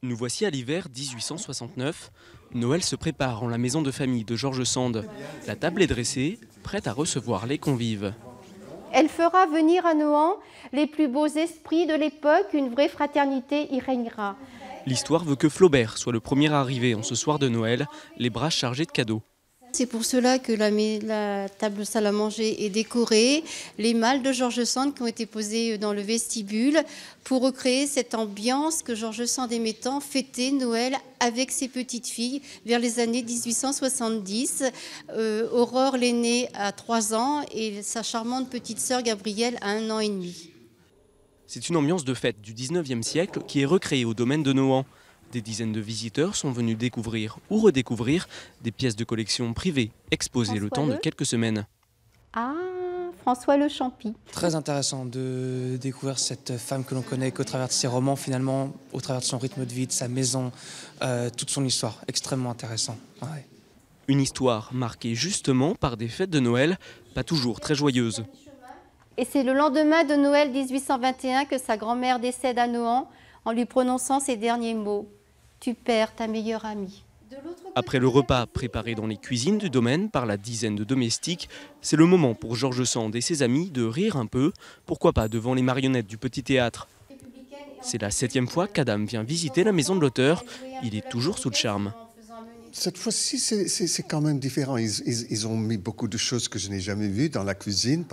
Nous voici à l'hiver 1869. Noël se prépare en la maison de famille de George Sand. La table est dressée, prête à recevoir les convives. Elle fera venir à Nohant les plus beaux esprits de l'époque, une vraie fraternité y régnera. L'histoire veut que Flaubert soit le premier arrivé en ce soir de Noël, les bras chargés de cadeaux. C'est pour cela que la table salle à manger est décorée, les malles de George Sand qui ont été posées dans le vestibule pour recréer cette ambiance que George Sand aimait tant, fêter Noël avec ses petites filles vers les années 1870. Aurore l'aînée a 3 ans et sa charmante petite sœur Gabrielle a 1 an et demi. C'est une ambiance de fête du 19e siècle qui est recréée au domaine de Nohant. Des dizaines de visiteurs sont venus découvrir ou redécouvrir des pièces de collection privées exposées le temps de quelques semaines. Ah, François Le Champy. Très intéressant de découvrir cette femme que l'on connaît qu'au travers de ses romans, finalement, au travers de son rythme de vie, de sa maison, toute son histoire. Extrêmement intéressant. Ouais. Une histoire marquée justement par des fêtes de Noël, pas toujours très joyeuses. Et c'est le lendemain de Noël 1821 que sa grand-mère décède à Nohant en lui prononçant ces derniers mots. Tu perds ta meilleure amie. Après le repas préparé dans les cuisines du domaine par la dizaine de domestiques, c'est le moment pour George Sand et ses amis de rire un peu, pourquoi pas devant les marionnettes du petit théâtre. C'est la 7e fois qu'Adam vient visiter la maison de l'auteur, il est toujours sous le charme. Cette fois-ci, c'est quand même différent. Ils ont mis beaucoup de choses que je n'ai jamais vues dans la cuisine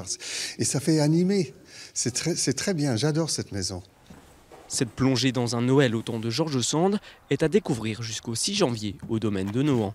et ça fait animer. C'est très bien, j'adore cette maison. Cette plongée dans un Noël au temps de George Sand est à découvrir jusqu'au 6 janvier au domaine de Nohant.